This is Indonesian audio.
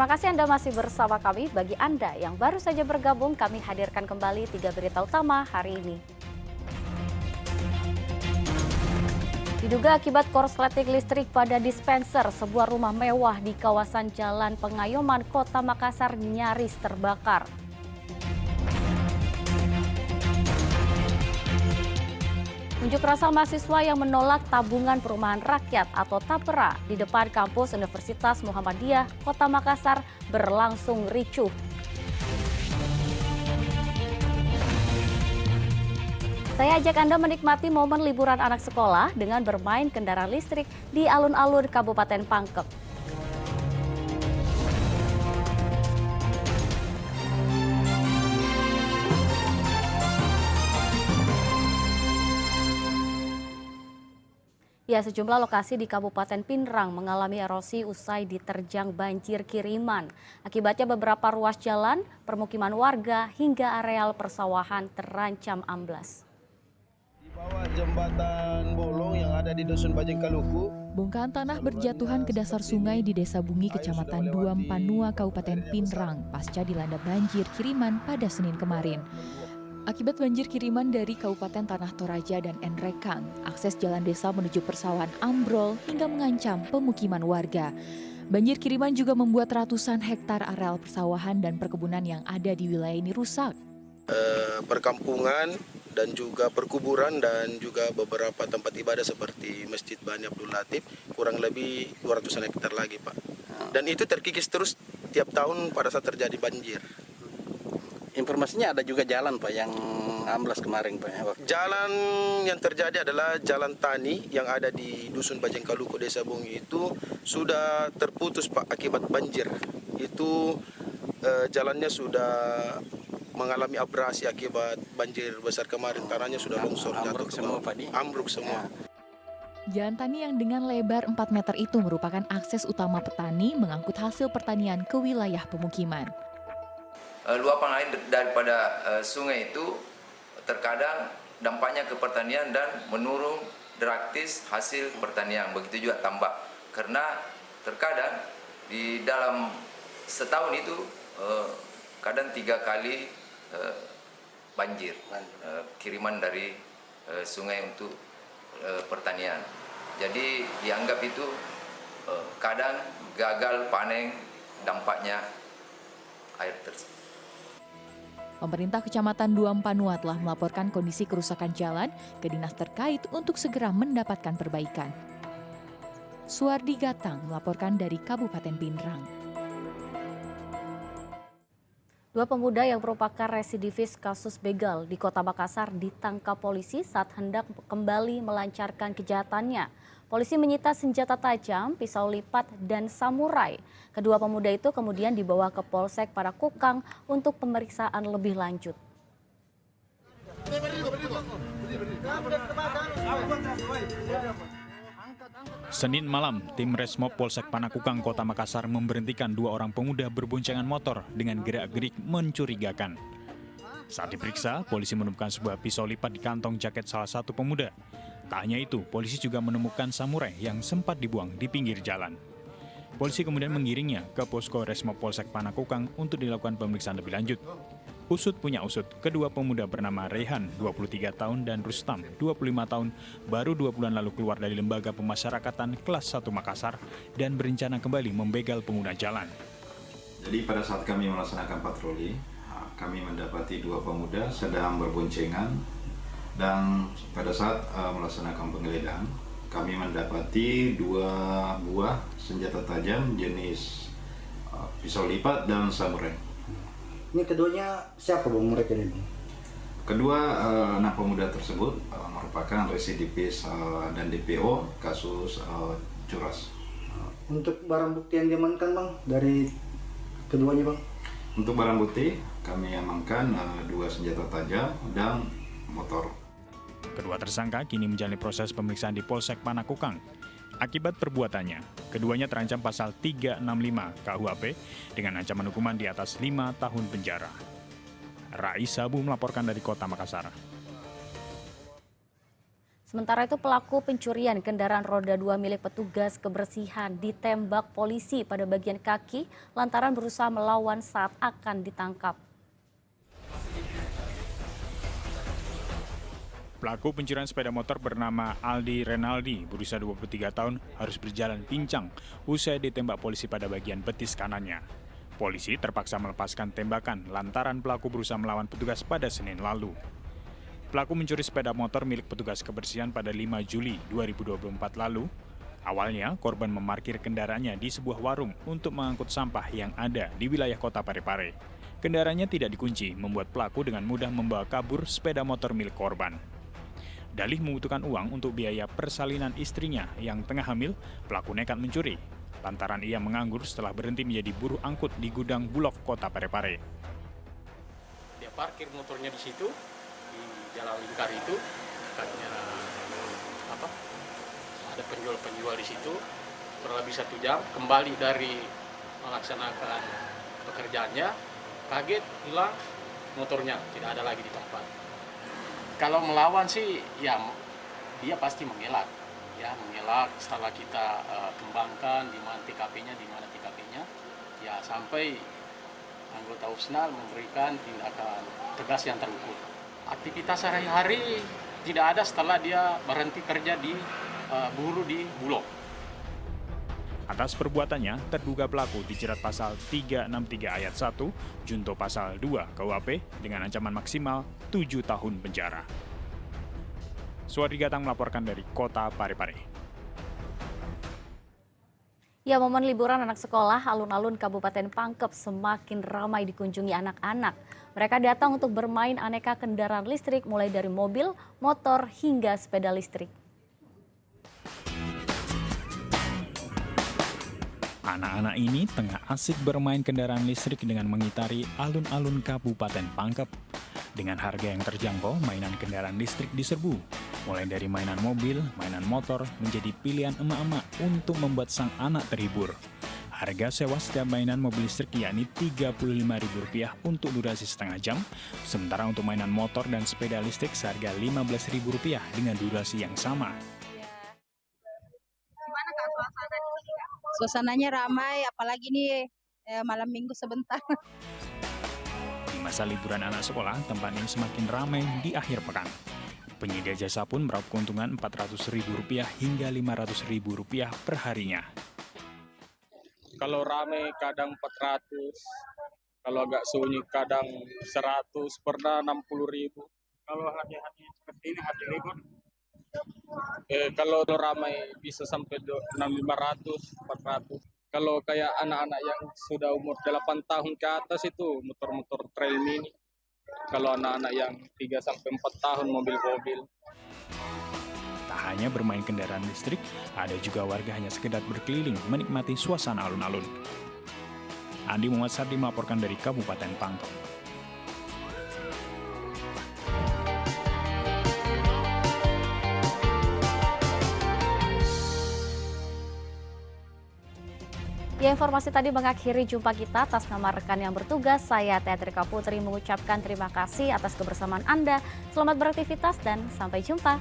Terima kasih Anda masih bersama kami. Bagi Anda yang baru saja bergabung, kami hadirkan kembali 3 berita utama hari ini. Diduga akibat korsleting listrik pada dispenser, sebuah rumah mewah di kawasan Jalan Pengayoman, Kota Makassar nyaris terbakar. Unjuk rasa mahasiswa yang menolak tabungan perumahan rakyat atau TAPERA di depan kampus Universitas Muhammadiyah, Kota Makassar berlangsung ricuh. Saya ajak Anda menikmati momen liburan anak sekolah dengan bermain kendaraan listrik di alun-alun Kabupaten Pangkep. Ya, sejumlah lokasi di Kabupaten Pinrang mengalami erosi usai diterjang banjir kiriman. Akibatnya beberapa ruas jalan, permukiman warga hingga areal persawahan terancam amblas. Di bawah jembatan bolong yang ada di Dusun Bajeng Kaluku, bongkahan tanah berjatuhan ke dasar sungai di Desa Bungi, Kecamatan Duam Panua, Kabupaten Pinrang, pasca dilanda banjir kiriman pada Senin kemarin. Akibat banjir kiriman dari Kabupaten Tanah Toraja dan Enrekang, akses jalan desa menuju persawahan ambrol hingga mengancam pemukiman warga. Banjir kiriman juga membuat ratusan hektar areal persawahan dan perkebunan yang ada di wilayah ini rusak. perkampungan dan juga perkuburan dan juga beberapa tempat ibadah seperti Masjid Bani Abdul Latif kurang lebih 200 hektar lagi, Pak. Dan itu terkikis terus tiap tahun pada saat terjadi banjir. Informasinya ada juga jalan Pak yang amblas kemarin Pak. Jalan yang terjadi adalah jalan tani yang ada di Dusun Bajeng Kaluku Desa Bungi itu sudah terputus Pak akibat banjir. Itu jalannya sudah mengalami abrasi akibat banjir besar kemarin, tanahnya sudah longsor jatuh ke bawah. Ambruk semua. Jalan tani yang dengan lebar 4 meter itu merupakan akses utama petani mengangkut hasil pertanian ke wilayah pemukiman. Luapan air daripada sungai itu terkadang dampaknya ke pertanian dan menurun drastis hasil pertanian, begitu juga tambak. Karena terkadang di dalam setahun itu kadang 3 kali banjir kiriman dari sungai untuk pertanian. Jadi dianggap itu kadang gagal panen dampaknya air tersebut. Pemerintah Kecamatan Duam Panua telah melaporkan kondisi kerusakan jalan ke dinas terkait untuk segera mendapatkan perbaikan. Suardi Gatang melaporkan dari Kabupaten Pinrang. 2 pemuda yang merupakan residivis kasus begal di Kota Makassar ditangkap polisi saat hendak kembali melancarkan kejahatannya. Polisi menyita senjata tajam, pisau lipat, dan samurai. Kedua pemuda itu kemudian dibawa ke Polsek Panakukang untuk pemeriksaan lebih lanjut. Senin malam, tim Resmob Polsek Panakukang Kota Makassar memberhentikan 2 orang pemuda berboncengan motor dengan gerak-gerik mencurigakan. Saat diperiksa, polisi menemukan sebuah pisau lipat di kantong jaket salah satu pemuda. Tak hanya itu, polisi juga menemukan samurai yang sempat dibuang di pinggir jalan. Polisi kemudian mengiringnya ke posko Resmob Polsek Panakukang untuk dilakukan pemeriksaan lebih lanjut. Usut punya usut, kedua pemuda bernama Rehan, 23 tahun, dan Rustam, 25 tahun, baru 2 bulan lalu keluar dari Lembaga Pemasyarakatan kelas 1 Makassar dan berencana kembali membegal pengguna jalan. Jadi pada saat kami melaksanakan patroli, kami mendapati 2 pemuda sedang berboncengan, dan pada saat melaksanakan penggeledahan, kami mendapati 2 buah senjata tajam jenis pisau lipat dan samurai. Ini keduanya siapa bang mereka ini? Kedua 6 pemuda tersebut merupakan residivis dan DPO kasus curas. Untuk barang bukti yang diamankan bang dari keduanya bang? Untuk barang bukti kami amankan 2 senjata tajam dan motor. Kedua tersangka kini menjalani proses pemeriksaan di Polsek Panakukang. Akibat perbuatannya, keduanya terancam pasal 365 KUHP dengan ancaman hukuman di atas 5 tahun penjara. Rais Sabu melaporkan dari Kota Makassar. Sementara itu pelaku pencurian kendaraan roda 2 milik petugas kebersihan ditembak polisi pada bagian kaki lantaran berusaha melawan saat akan ditangkap. Pelaku pencurian sepeda motor bernama Aldi Renaldi, berusia 23 tahun, harus berjalan pincang usai ditembak polisi pada bagian betis kanannya. Polisi terpaksa melepaskan tembakan lantaran pelaku berusaha melawan petugas pada Senin lalu. Pelaku mencuri sepeda motor milik petugas kebersihan pada 5 Juli 2024 lalu. Awalnya, korban memarkir kendaraannya di sebuah warung untuk mengangkut sampah yang ada di wilayah kota Parepare. Kendaraannya tidak dikunci, membuat pelaku dengan mudah membawa kabur sepeda motor milik korban. Dalih membutuhkan uang untuk biaya persalinan istrinya yang tengah hamil, pelaku nekat mencuri. Lantaran ia menganggur setelah berhenti menjadi buruh angkut di gudang Bulog kota Parepare. Dia parkir motornya di situ, di Jalan Lingkar itu, dekatnya ada penjual-penjual di situ. Kurang lebih 1 jam, kembali dari melaksanakan pekerjaannya, kaget, hilang motornya, tidak ada lagi di tempat. Kalau melawan sih, ya dia pasti mengelak. Ya, mengelak setelah kita kembangkan di mana TKP-nya, ya sampai anggota USNAL memberikan tindakan tegas yang terukur. Aktivitas sehari-hari tidak ada setelah dia berhenti kerja di buruh di Bulog. Atas perbuatannya, terduga pelaku dijerat pasal 363 ayat 1, junto pasal 2 KUHP dengan ancaman maksimal 7 tahun penjara. Suwardi Gatang melaporkan dari kota Parepare. Ya, momen liburan anak sekolah, alun-alun Kabupaten Pangkep semakin ramai dikunjungi anak-anak. Mereka datang untuk bermain aneka kendaraan listrik mulai dari mobil, motor, hingga sepeda listrik. Anak-anak ini tengah asik bermain kendaraan listrik dengan mengitari alun-alun Kabupaten Pangkep. Dengan harga yang terjangkau, mainan kendaraan listrik diserbu. Mulai dari mainan mobil, mainan motor, menjadi pilihan emak-emak untuk membuat sang anak terhibur. Harga sewa setiap mainan mobil listrik yakni Rp35.000 untuk durasi setengah jam, sementara untuk mainan motor dan sepeda listrik seharga Rp15.000 dengan durasi yang sama. Suasananya ramai, apalagi nih malam minggu sebentar. Di masa liburan anak sekolah, tempat ini semakin ramai di akhir pekan. Penyedia jasa pun meraup keuntungan Rp400.000 hingga Rp500.000 per harinya. Kalau ramai kadang 400, kalau agak sunyi kadang 100, pernah 60.000. Kalau hari-hari seperti ini, hari libur, kalau ramai bisa sampai 500, 400. Kalau kayak anak-anak yang sudah umur 8 tahun ke atas itu motor-motor trail mini. Kalau anak-anak yang 3-4 tahun mobil-mobil. Tak hanya bermain kendaraan listrik, ada juga warga hanya sekedar berkeliling menikmati suasana alun-alun. Andi Muhammad Sardi melaporkan dari Kabupaten Pangkep. Ya, informasi tadi mengakhiri jumpa kita. Atas nama rekan yang bertugas, saya Teatrika Putri mengucapkan terima kasih atas kebersamaan Anda. Selamat beraktivitas dan sampai jumpa.